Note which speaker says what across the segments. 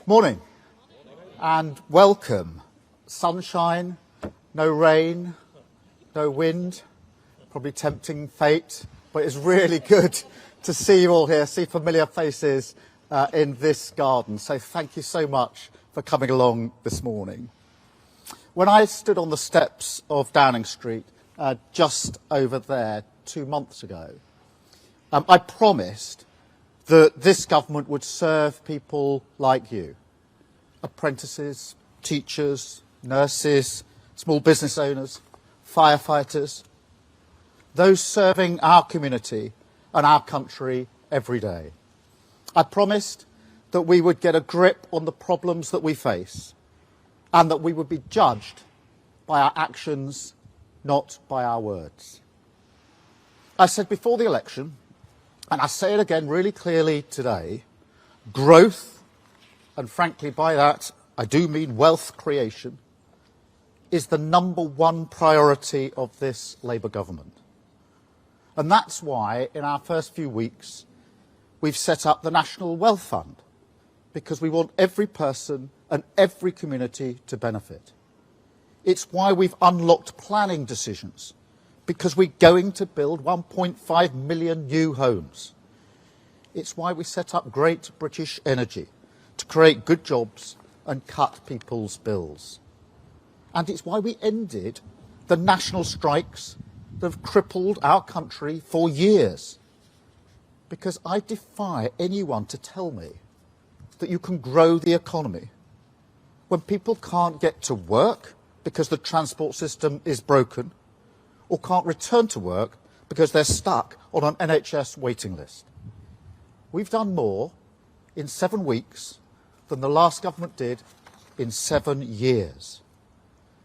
Speaker 1: Morning and welcome. Sunshine, no rain, no wind, probably tempting fate, but it's really good to see you all here, see familiar faces in this garden. So thank you so much for coming along this morning. When I stood on the steps of Downing Street, just over there 2 months ago, I promised that this government would serve people like you, apprentices, teachers, nurses, small business owners, firefighters, those serving our community and our country every day. I promised that we would get a grip on the problems that we face and that we would be judged by our actions, not by our words. I said before the election, and I say it again really clearly today, growth, and frankly by that I do mean wealth creation, is the #1 priority of this Labour government. And that's why in our first few weeks we've set up the National Wealth Fund, because we want every person and every community to benefit. It's why we've unlocked planning decisions, because we're going to build 1.5 million new homes. It's why we set up Great British Energy, to create good jobs and cut people's bills. And it's why we ended the national strikes that have crippled our country for years. Because I defy anyone to tell me that you can grow the economy when people can't get to work because the transport system is broken, or can't return to work because they're stuck on an NHS waiting list. We've done more in 7 weeks than the last government did in 7 years.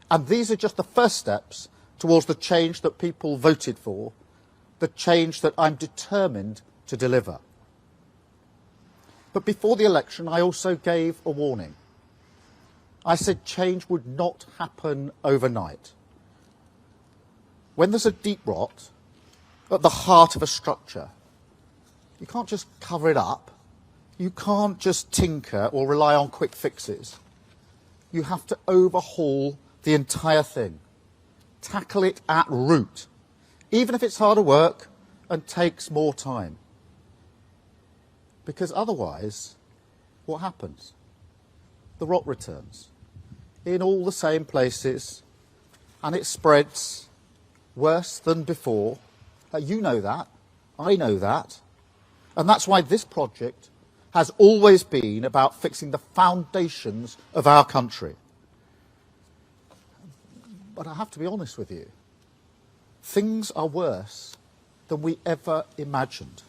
Speaker 1: And these are just the first steps towards the change that people voted for, the change that I'm determined to deliver. But before the election, I also gave a warning. I said change would not happen overnight. When there's a deep rot at the heart of a structure, you can't just cover it up. You can't just tinker or rely on quick fixes. You have to overhaul the entire thing, tackle it at root, even if it's harder work and takes more time. Because otherwise, what happens? The rot returns in all the same places, and it spreads worse than before. You know that, I know that, and that's why this project has always been about fixing the foundations of our country. But I have to be honest with you, things are worse than we ever imagined.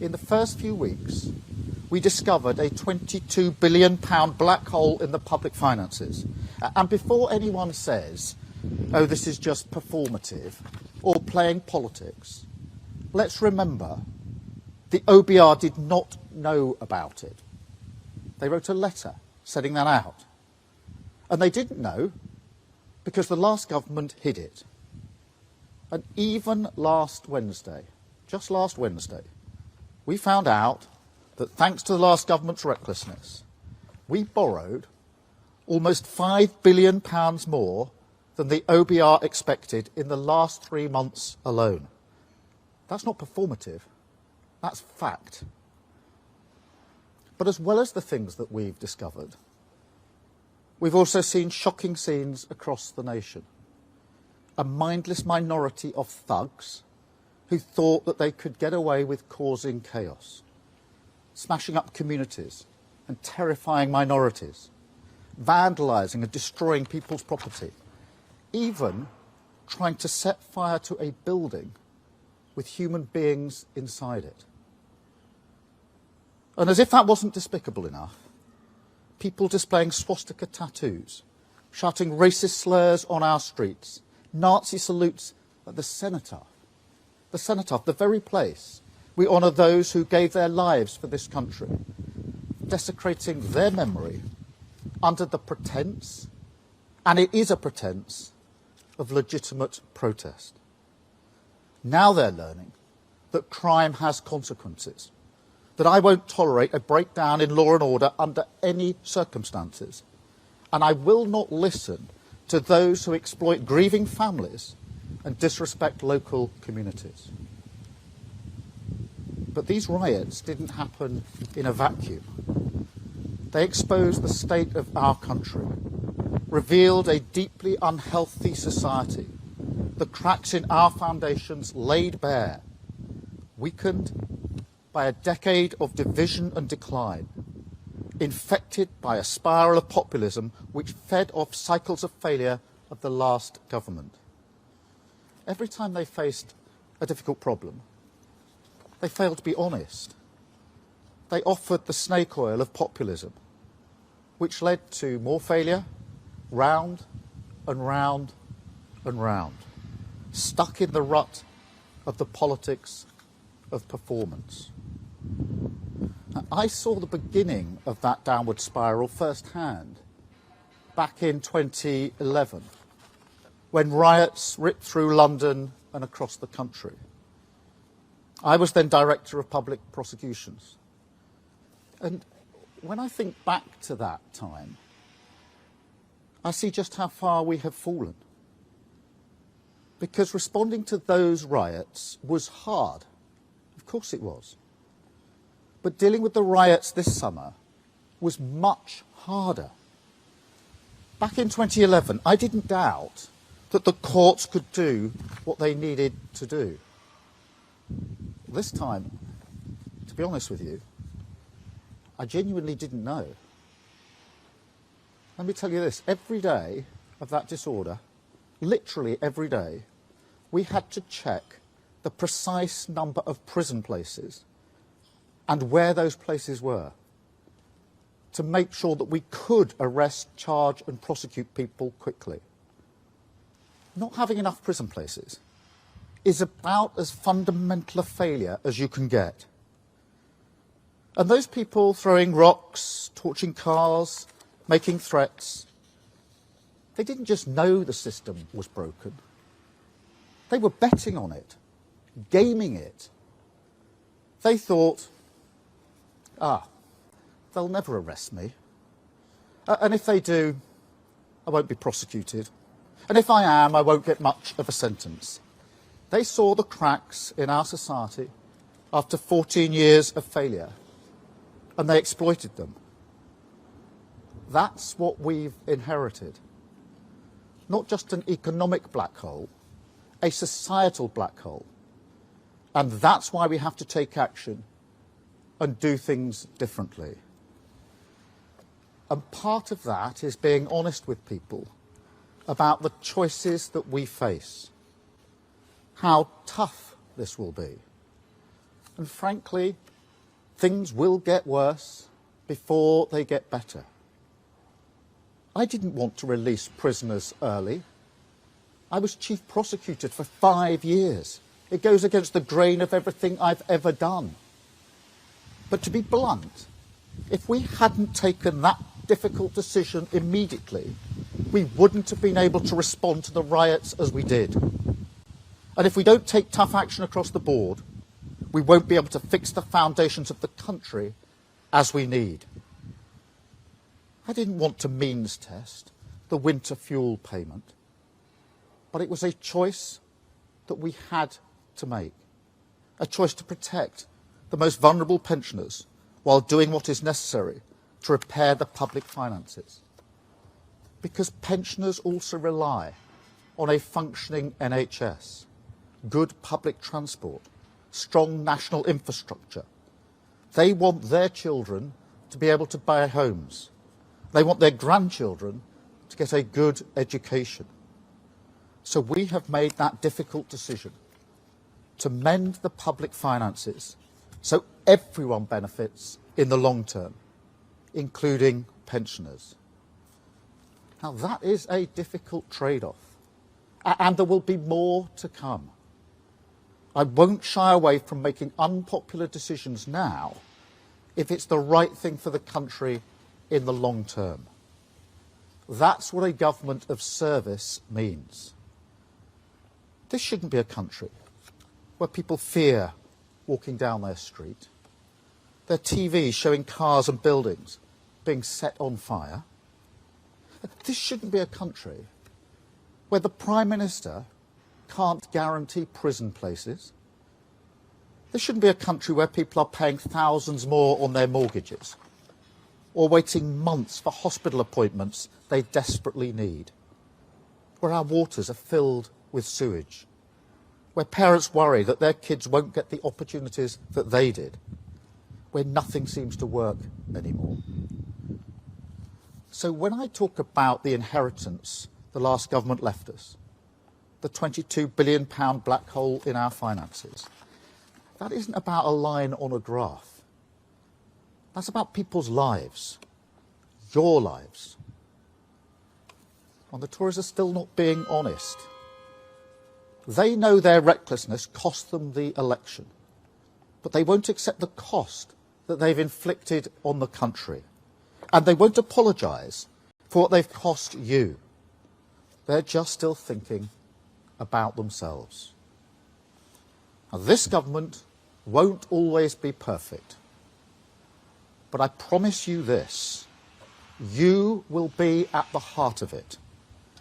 Speaker 1: In the first few weeks, we discovered a £22 billion black hole in the public finances. And before anyone says, oh, this is just performative or playing politics, let's remember the OBR did not know about it. They wrote a letter setting that out. And they didn't know because the last government hid it. And even last Wednesday, just last Wednesday, we found out that thanks to the last government's recklessness, we borrowed almost £5 billion more than the OBR expected in the last 3 months alone. That's not performative, that's fact. But as well as the things that we've discovered, we've also seen shocking scenes across the nation. A mindless minority of thugs who thought that they could get away with causing chaos, smashing up communities and terrifying minorities, vandalising and destroying people's property, even trying to set fire to a building with human beings inside it. And as if that wasn't despicable enough, people displaying swastika tattoos, shouting racist slurs on our streets, Nazi salutes at the cenotaph, the very place we honour those who gave their lives for this country, desecrating their memory under the pretence, and it is a pretence, of legitimate protest. Now they're learning that crime has consequences, that I won't tolerate a breakdown in law and order under any circumstances. And I will not listen to those who exploit grieving families and disrespect local communities. But these riots didn't happen in a vacuum. They exposed the state of our country, revealed a deeply unhealthy society, the cracks in our foundations laid bare, weakened by a decade of division and decline, infected by a spiral of populism which fed off cycles of failure of the last government. Every time they faced a difficult problem, they failed to be honest. They offered the snake oil of populism, which led to more failure, round and round and round, stuck in the rut of the politics of performance. Now, I saw the beginning of that downward spiral firsthand back in 2011, when riots ripped through London and across the country. I was then Director of Public Prosecutions. And when I think back to that time, I see just how far we have fallen. Because responding to those riots was hard. Of course it was. But dealing with the riots this summer was much harder. Back in 2011, I didn't doubt that the courts could do what they needed to do. This time, to be honest with you, I genuinely didn't know. Let me tell you this, every day of that disorder, literally every day, we had to check the precise number of prison places and where those places were to make sure that we could arrest, charge and prosecute people quickly. Not having enough prison places is about as fundamental a failure as you can get. And those people throwing rocks, torching cars, making threats, they didn't just know the system was broken. They were betting on it, gaming it. They thought, they'll never arrest me. And if they do, I won't be prosecuted. And if I am, I won't get much of a sentence. They saw the cracks in our society after 14 years of failure, and they exploited them. That's what we've inherited. Not just an economic black hole, a societal black hole. And that's why we have to take action and do things differently. And part of that is being honest with people about the choices that we face, how tough this will be. And frankly, things will get worse before they get better. I didn't want to release prisoners early. I was chief prosecutor for 5 years. It goes against the grain of everything I've ever done. But to be blunt, if we hadn't taken that difficult decision immediately, we wouldn't have been able to respond to the riots as we did. And if we don't take tough action across the board, we won't be able to fix the foundations of the country as we need. I didn't want to means test the winter fuel payment, but it was a choice that we had to make, a choice to protect the most vulnerable pensioners while doing what is necessary to repair the public finances. Because pensioners also rely on a functioning NHS, good public transport, strong national infrastructure. They want their children to be able to buy homes. They want their grandchildren to get a good education. So we have made that difficult decision to mend the public finances so everyone benefits in the long term, including pensioners. Now that is a difficult trade-off, and there will be more to come. I won't shy away from making unpopular decisions now if it's the right thing for the country in the long term. That's what a government of service means. This shouldn't be a country where people fear walking down their street. Their TVs showing cars and buildings being set on fire. This shouldn't be a country where the Prime Minister can't guarantee prison places. This shouldn't be a country where people are paying thousands more on their mortgages or waiting months for hospital appointments they desperately need, where our waters are filled with sewage, where parents worry that their kids won't get the opportunities that they did, where nothing seems to work anymore. So when I talk about the inheritance the last government left us, the £22 billion black hole in our finances, that isn't about a line on a graph. That's about people's lives, your lives. And the Tories are still not being honest. They know their recklessness cost them the election, but they won't accept the cost that they've inflicted on the country. And they won't apologise for what they've cost you. They're just still thinking about themselves. Now, this government won't always be perfect. But I promise you this, you will be at the heart of it,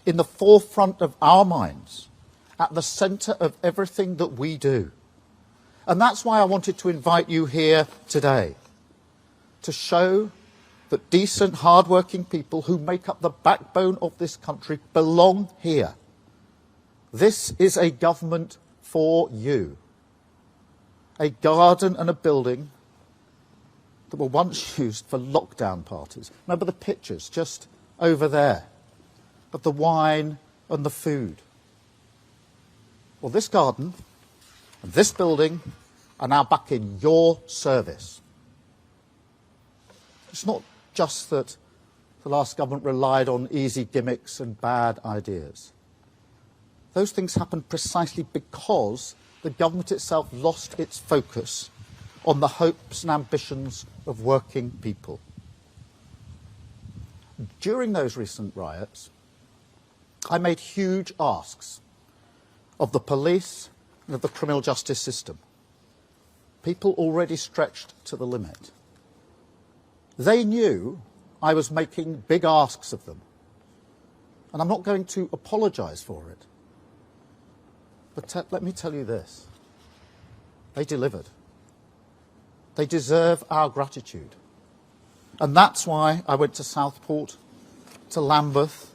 Speaker 1: in the forefront of our minds, at the centre of everything that we do. And that's why I wanted to invite you here today, to show that decent, hard-working people who make up the backbone of this country belong here. This is a government for you. A garden and a building that were once used for lockdown parties. Remember the pictures just over there of the wine and the food. Well, this garden and this building are now back in your service. It's not just that the last government relied on easy gimmicks and bad ideas. Those things happened precisely because the government itself lost its focus on the hopes and ambitions of working people. During those recent riots, I made huge asks of the police and of the criminal justice system. People already stretched to the limit. They knew I was making big asks of them, and I'm not going to apologise for it. But let me tell you this, they delivered. They deserve our gratitude. And that's why I went to Southport, to Lambeth,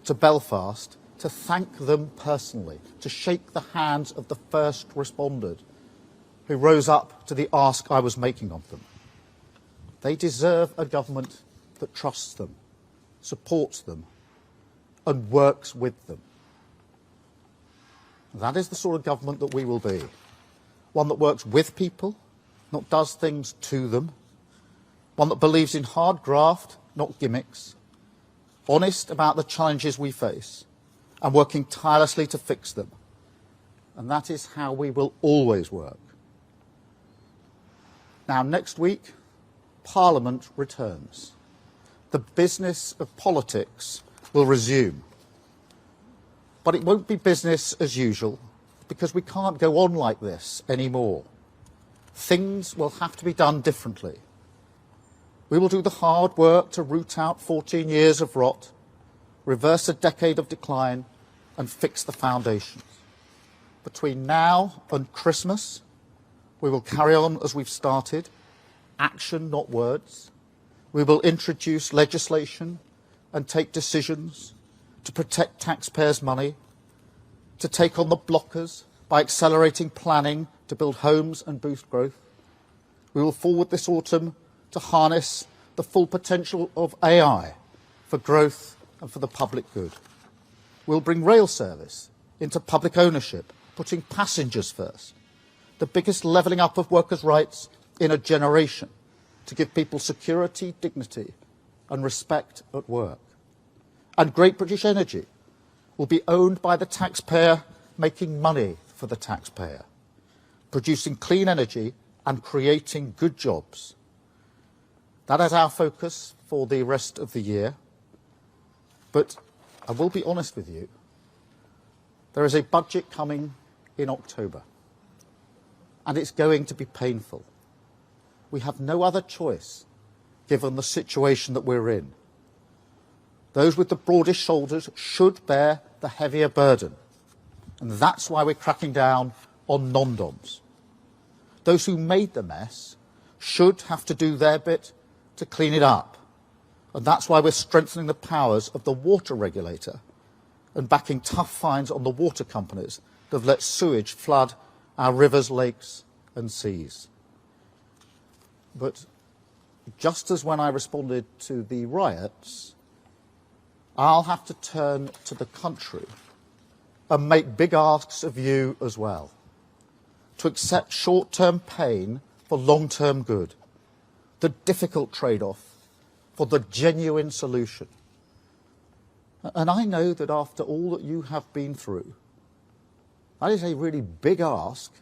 Speaker 1: to Belfast, to thank them personally, to shake the hands of the first responders who rose up to the ask I was making of them. They deserve a government that trusts them, supports them, and works with them. That is the sort of government that we will be. One that works with people, not does things to them. One that believes in hard graft, not gimmicks. Honest about the challenges we face and working tirelessly to fix them. And that is how we will always work. Now, next week, Parliament returns. The business of politics will resume. But it won't be business as usual, because we can't go on like this anymore. Things will have to be done differently. We will do the hard work to root out 14 years of rot, reverse a decade of decline, and fix the foundations. Between now and Christmas, we will carry on as we've started, action, not words. We will introduce legislation and take decisions to protect taxpayers' money, to take on the blockers by accelerating planning to build homes and boost growth. We will forward this autumn to harness the full potential of AI for growth and for the public good. We'll bring rail service into public ownership, putting passengers first. The biggest levelling up of workers' rights in a generation to give people security, dignity and respect at work. And Great British Energy will be owned by the taxpayer, making money for the taxpayer, producing clean energy and creating good jobs. That is our focus for the rest of the year. But I will be honest with you, there is a budget coming in October, and it's going to be painful. We have no other choice, given the situation that we're in. Those with the broadest shoulders should bear the heavier burden, and that's why we're cracking down on non-doms. Those who made the mess should have to do their bit to clean it up, and that's why we're strengthening the powers of the water regulator and backing tough fines on the water companies that have let sewage flood our rivers, lakes and seas. But just as when I responded to the riots, I'll have to turn to the country and make big asks of you as well, to accept short-term pain for long-term good, the difficult trade-off for the genuine solution. And I know that after all that you have been through, that is a really big ask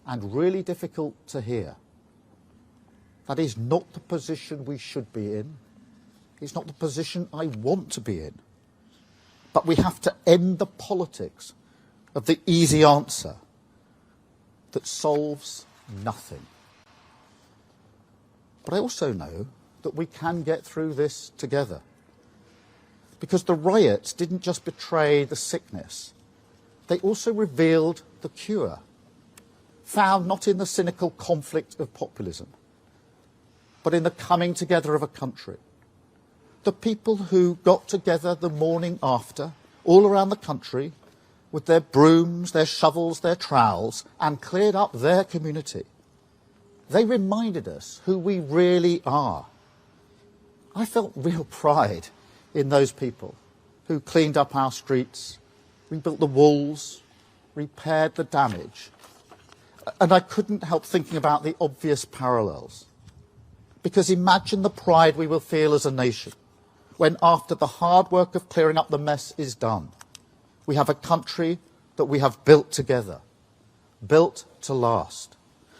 Speaker 1: and really difficult to hear. That is not the position we should be in. It's not the position I want to be in. But we have to end the politics of the easy answer that solves nothing. But I also know that we can get through this together. Because the riots didn't just betray the sickness, they also revealed the cure, found not in the cynical conflict of populism, but in the coming together of a country. The people who got together the morning after, all around the country, with their brooms, their shovels, their trowels, and cleared up their community. They reminded us who we really are. I felt real pride in those people who cleaned up our streets, rebuilt the walls, repaired the damage. And I couldn't help thinking about the obvious parallels. Because imagine the pride we will feel as a nation when, after the hard work of clearing up the mess is done, we have a country that we have built together, built to last,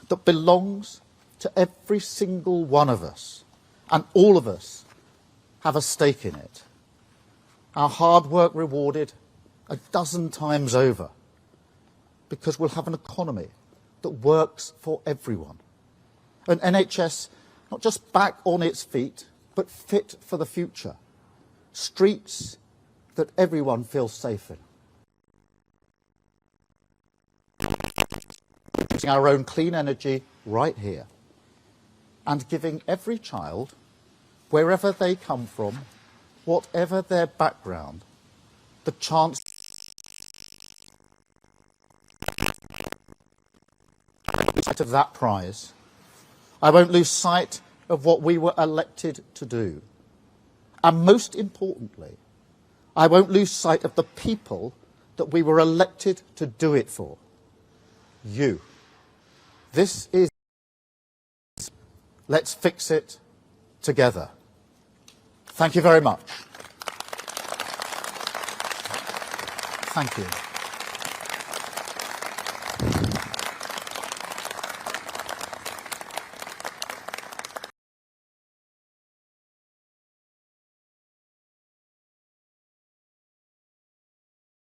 Speaker 1: that belongs to every single one of us, and all of us have a stake in it. Our hard work rewarded a dozen times over, because we'll have an economy that works for everyone. An NHS not just back on its feet, but fit for the future. Streets that everyone feels safe in. Using our own clean energy right here. And giving every child, wherever they come from, whatever their background, the chance of that prize. I won't lose sight of what we were elected to do. And most importantly, I won't lose sight of the people that we were elected to do it for. You. This is... Let's fix it together. Thank you very much. Thank you.